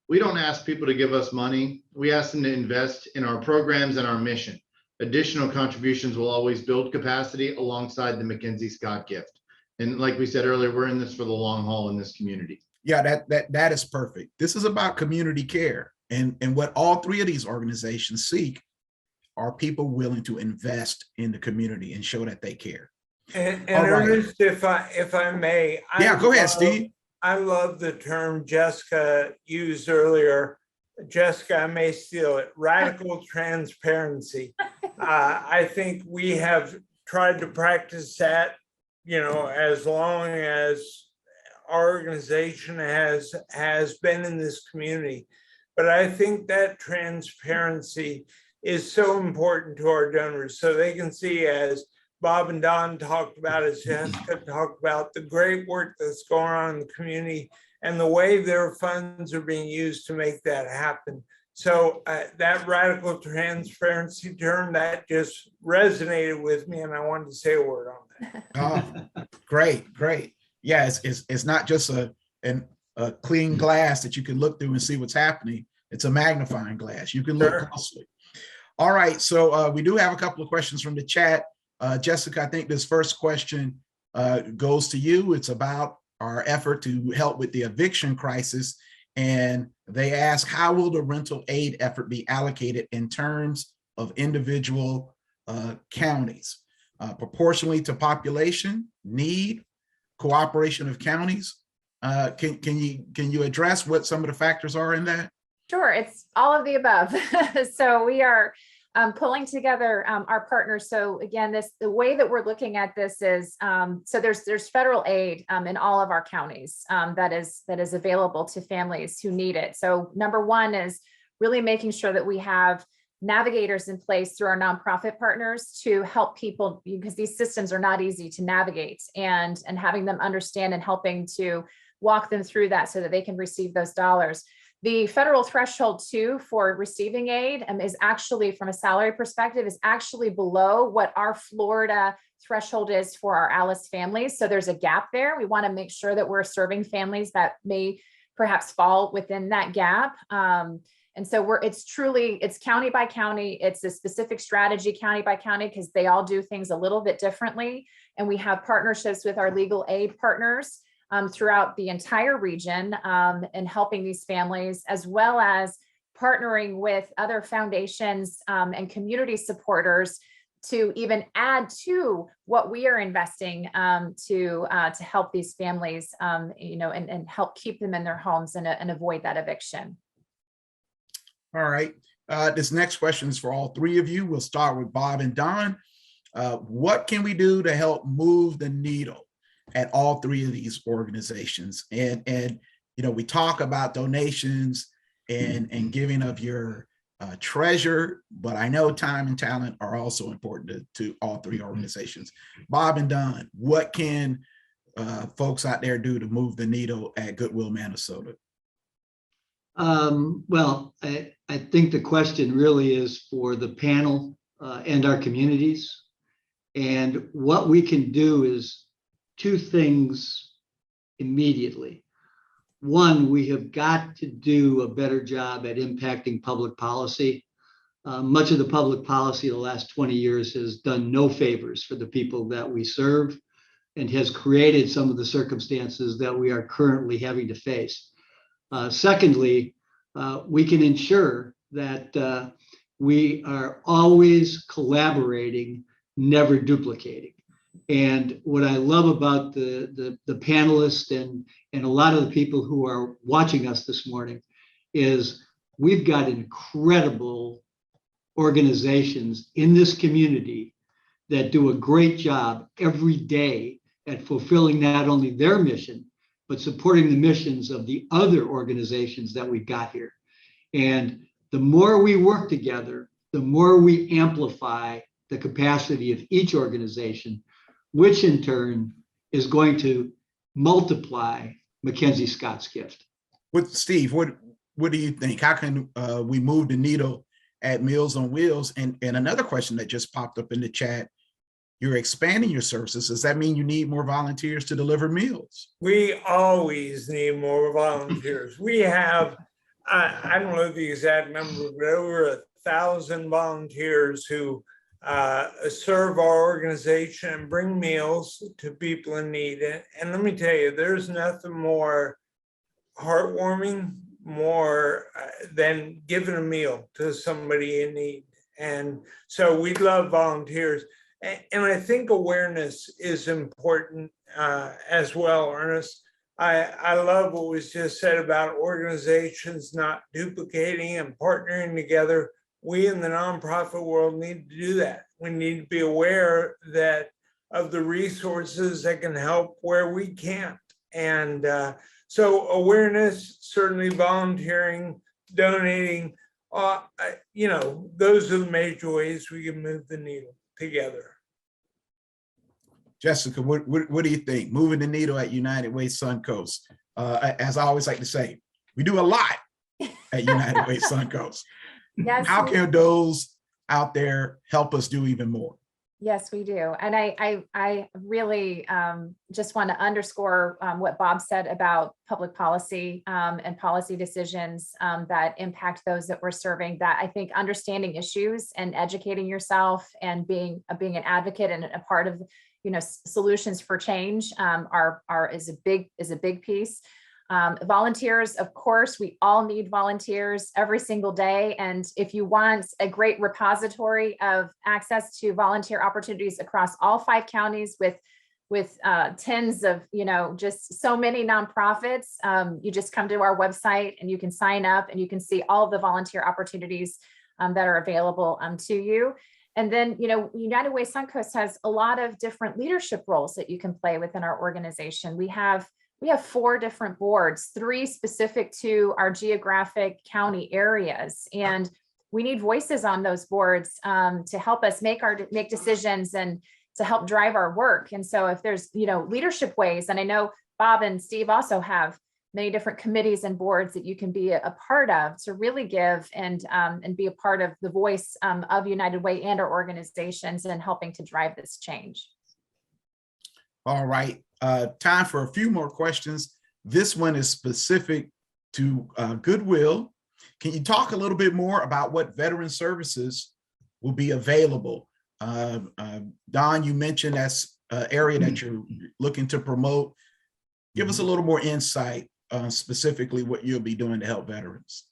We don't ask people to give us money. We ask them to invest in our programs and our mission. Additional contributions will always build capacity alongside the MacKenzie Scott gift. And like we said earlier, we're in this for the long haul in this community. Yeah, that is perfect. This is about community care. And what all three of these organizations seek are people willing to invest in the community and show that they care. And Ernest, if I may. Yeah, go ahead, Steve. I love the term Jessica used earlier. Jessica, I may steal it. Radical transparency. I think we have tried to practice that, as long as our organization has been in this community. But I think that transparency is so important to our donors, so they can see, as Bob and Don talked about, as Jessica talked about, the great work that's going on in the community and the way their funds are being used to make that happen. So that radical transparency term, that just resonated with me, and I wanted to say a word on that. Oh, great. Yeah, it's not just a clean glass that you can look through and see what's happening. It's a magnifying glass. You can look closely. All right, so we do have a couple of questions from the chat. Jessica, I think this first question goes to you. It's about our effort to help with the eviction crisis. And they ask, how will the rental aid effort be allocated in terms of individual counties, proportionally to population, need, cooperation of counties? Can you address what some of the factors are in that? Sure, it's all of the above. So we are pulling together our partners. So again, the way that we're looking at this is, so there's federal aid in all of our counties that is available to families who need it. So number one is really making sure that we have navigators in place through our nonprofit partners to help people, because these systems are not easy to navigate, and having them understand and helping to walk them through that so that they can receive those dollars. The federal threshold too for receiving aid is actually, from a salary perspective, is actually below what our Florida threshold is for our Alice families. So there's a gap there. We want to make sure that we're serving families that may perhaps fall within that gap. And so it's county by county. It's a specific strategy county by county, because they all do things a little bit differently. And we have partnerships with our legal aid partners throughout the entire region and helping these families, as well as partnering with other foundations and community supporters to even add to what we are investing to help these families, and help keep them in their homes and avoid that eviction. All right. This next question is for all three of you. We'll start with Bob and Don. What can we do to help move the needle at all three of these organizations? And we talk about donations and giving of your treasure, but I know time and talent are also important to all three organizations. Bob and Don, what can folks out there do to move the needle at Goodwill Manasota? Well, I think the question really is for the panel and our communities. And what we can do is two things immediately. One, we have got to do a better job at impacting public policy. Much of the public policy of the last 20 years has done no favors for the people that we serve, and has created some of the circumstances that we are currently having to face. Secondly, we can ensure that we are always collaborating, never duplicating. And what I love about the panelists and a lot of the people who are watching us this morning is we've got incredible organizations in this community that do a great job every day at fulfilling not only their mission, but supporting the missions of the other organizations that we've got here. And the more we work together, the more we amplify the capacity of each organization, which in turn is going to multiply MacKenzie Scott's gift. Steve, what do you think? How can we move the needle at Meals on Wheels? And another question that just popped up in the chat, you're expanding your services. Does that mean you need more volunteers to deliver meals? We always need more volunteers. We have, I don't know the exact number, but over 1,000 volunteers who serve our organization and bring meals to people in need. And let me tell you, there's nothing more heartwarming, more than giving a meal to somebody in need. And so we love volunteers. And I think awareness is important as well, Ernest. I love what was just said about organizations not duplicating and partnering together. We in the nonprofit world need to do that. We need to be aware that of the resources that can help where we can't. And so awareness, certainly volunteering, donating, those are the major ways we can move the needle together. Jessica, what do you think? Moving the needle at United Way Suncoast. As I always like to say, we do a lot at United Way Suncoast. Yes. How can those out there help us do even more? Yes, we do. And I really just want to underscore what Bob said about public policy and policy decisions that impact those that we're serving, that I think understanding issues and educating yourself and being an advocate and a part of solutions for change is a big piece. Volunteers, of course, we all need volunteers every single day. And if you want a great repository of access to volunteer opportunities across all 5 counties with tens of, just so many nonprofits, you just come to our website and you can sign up and you can see all of the volunteer opportunities that are available to you. And then, United Way Suncoast has a lot of different leadership roles that you can play within our organization. We have 4 different boards, 3 specific to our geographic county areas. And we need voices on those boards to help us make decisions and to help drive our work. And so if there's, leadership ways, and I know Bob and Steve also have many different committees and boards that you can be a part of to really give and be a part of the voice of United Way and our organizations and helping to drive this change. All right, time for a few more questions. This one is specific to Goodwill. Can you talk a little bit more about what veteran services will be available? Don, you mentioned that's an area that you're looking to promote. Give us a little more insight specifically what you'll be doing to help veterans.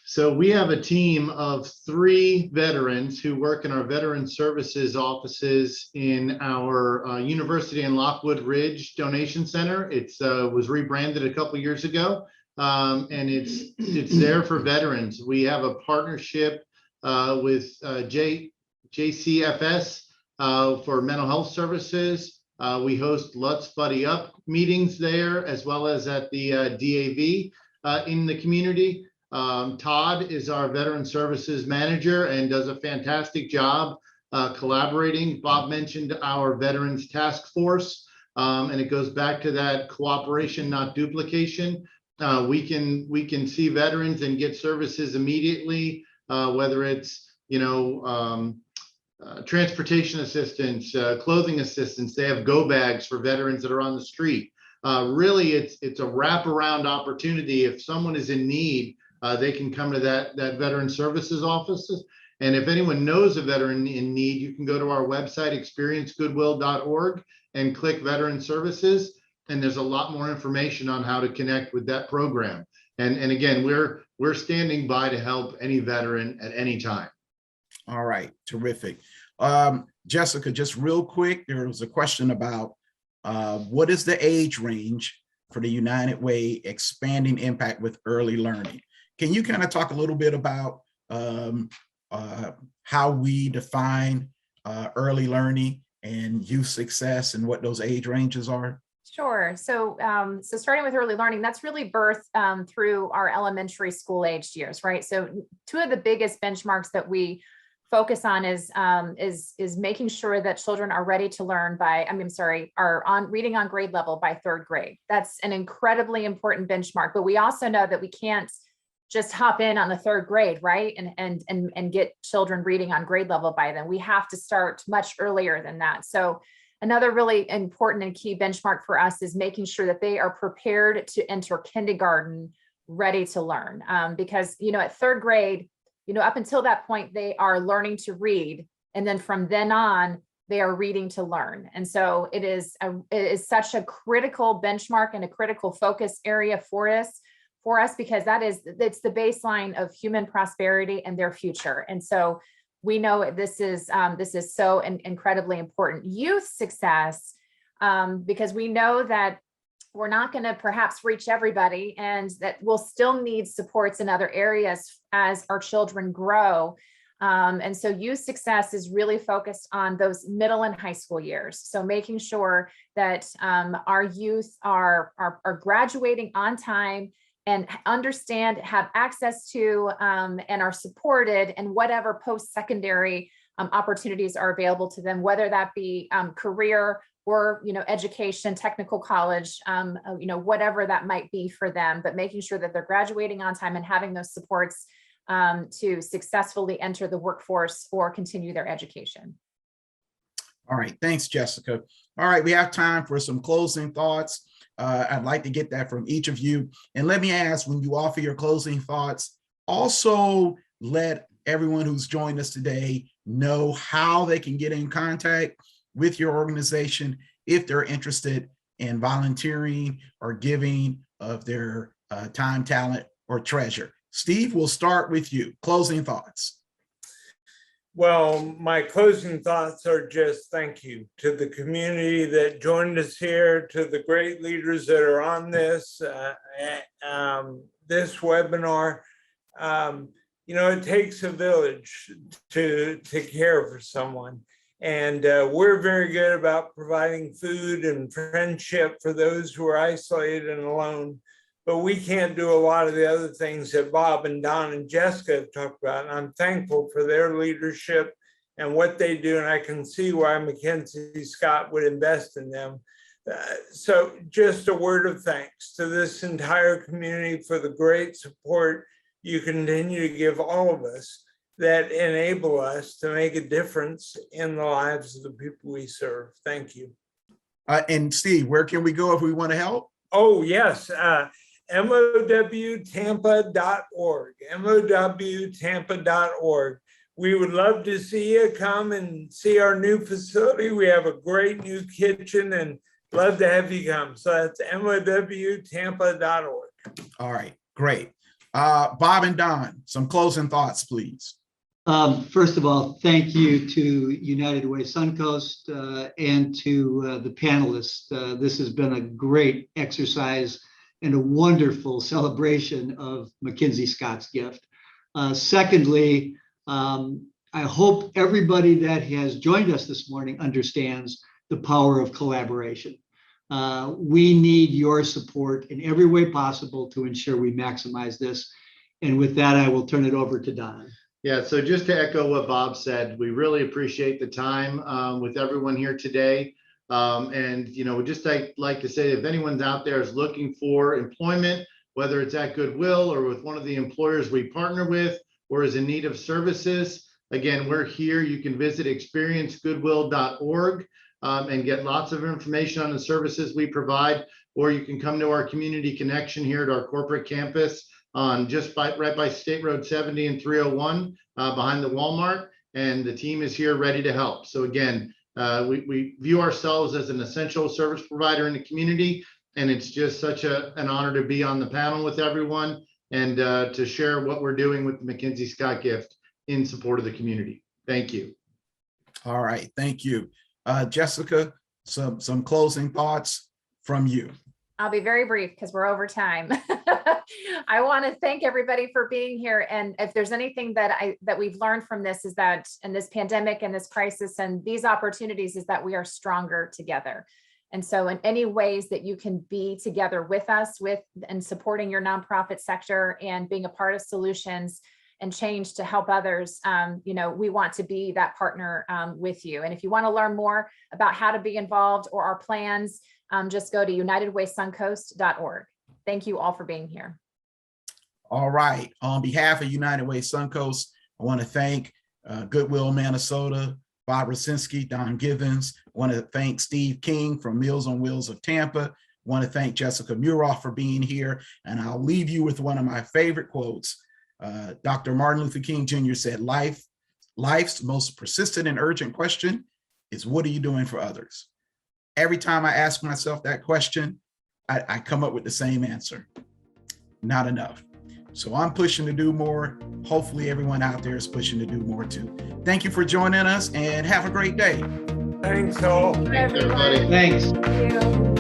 So we have a team of 3 veterans who work in our veteran services offices in our University and Lockwood Ridge Donation Center. It was rebranded a couple years ago, and it's there for veterans. We have a partnership with JCFS for mental health services. We host Let's Buddy Up meetings there, as well as at the DAV in the community. Todd is our Veteran Services Manager and does a fantastic job collaborating. Bob mentioned our Veterans Task Force, and it goes back to that cooperation, not duplication. We can see veterans and get services immediately, whether it's transportation assistance, clothing assistance. They have go bags for veterans that are on the street. Really, it's a wraparound opportunity. If someone is in need, they can come to that veteran services offices. And if anyone knows a veteran in need, you can go to our website, experiencegoodwill.org, and click veteran services. And there's a lot more information on how to connect with that program. And again, we're standing by to help any veteran at any time. All right, terrific. Jessica, just real quick, there was a question about what is the age range for the United Way expanding impact with early learning? Can you kind of talk a little bit about how we define early learning and youth success and what those age ranges are? Sure. So, starting with early learning, that's really birthed through our elementary school aged years, right? So, two of the biggest benchmarks that we focus on is making sure that children are ready to learn are on reading on grade level by third grade. That's an incredibly important benchmark, but we also know that we can't just hop in on the third grade, right? And get children reading on grade level by then. We have to start much earlier than that. So another really important and key benchmark for us is making sure that they are prepared to enter kindergarten ready to learn. Because, at third grade, up until that point, they are learning to read. And then from then on, they are reading to learn. And so it is such a critical benchmark and a critical focus area for us because it's the baseline of human prosperity and their future. And so we know this is so incredibly important. Youth success, because we know that we're not going to perhaps reach everybody and that we'll still need supports in other areas as our children grow. And so youth success is really focused on those middle and high school years. So making sure that our youth are graduating on time and understand, have access to, and are supported in whatever post-secondary opportunities are available to them, whether that be career or education, technical college, whatever that might be for them, but making sure that they're graduating on time and having those supports to successfully enter the workforce or continue their education. All right, thanks, Jessica. All right, we have time for some closing thoughts. I'd like to get that from each of you. And let me ask, when you offer your closing thoughts, also let everyone who's joined us today know how they can get in contact with your organization if they're interested in volunteering or giving of their time, talent, or treasure. Steve, we'll start with you. Closing thoughts. Well, my closing thoughts are just thank you to the community that joined us here, to the great leaders that are on this webinar. It takes a village to care for someone. And we're very good about providing food and friendship for those who are isolated and alone. But we can't do a lot of the other things that Bob and Don and Jessica have talked about. And I'm thankful for their leadership and what they do. And I can see why MacKenzie Scott would invest in them. So just a word of thanks to this entire community for the great support you continue to give all of us that enable us to make a difference in the lives of the people we serve. Thank you. And Steve, where can we go if we want to help? Oh, yes. MOWtampa.org, MOWtampa.org. We would love to see you come and see our new facility. We have a great new kitchen and love to have you come. So that's MOWtampa.org. All right, great. Bob and Don, some closing thoughts, please. First of all, thank you to United Way Suncoast and to the panelists. This has been a great exercise and a wonderful celebration of MacKenzie Scott's gift. Secondly, I hope everybody that has joined us this morning understands the power of collaboration. We need your support in every way possible to ensure we maximize this. And with that, I will turn it over to Don. Yeah, so just to echo what Bob said, we really appreciate the time with everyone here today. And, we'd just like to say, if anyone's out there is looking for employment, whether it's at Goodwill or with one of the employers we partner with, or is in need of services, again, we're here. You can visit experiencegoodwill.org and get lots of information on the services we provide, or you can come to our community connection here at our corporate campus on right by State Road 70 and 301 behind the Walmart, and the team is here ready to help. So again, we view ourselves as an essential service provider in the community, And it's just such an honor to be on the panel with everyone and to share what we're doing with the MacKenzie Scott gift in support of the community. Thank you. All right, thank you. Jessica, some closing thoughts from you. I'll be very brief because we're over time. I want to thank everybody for being here. And if there's anything that we've learned from this, is that in this pandemic and this crisis and these opportunities, is that we are stronger together. And so in any ways that you can be together with us and supporting your nonprofit sector and being a part of solutions and change to help others, we want to be that partner with you. And if you want to learn more about how to be involved or our plans, just go to unitedwaysuncoast.org. Thank you all for being here. All right. On behalf of United Way Suncoast, I want to thank Goodwill Manasota, Bob Rosinski, Don Givens. I want to thank Steve King from Meals on Wheels of Tampa. I want to thank Jessica Muroff for being here. And I'll leave you with one of my favorite quotes. Dr. Martin Luther King Jr. said, life's most persistent and urgent question is, what are you doing for others? Every time I ask myself that question, I come up with the same answer: not enough. So I'm pushing to do more. Hopefully everyone out there is pushing to do more too. Thank you for joining us and have a great day. Thanks all. Thanks, everybody. Thanks. Thank you.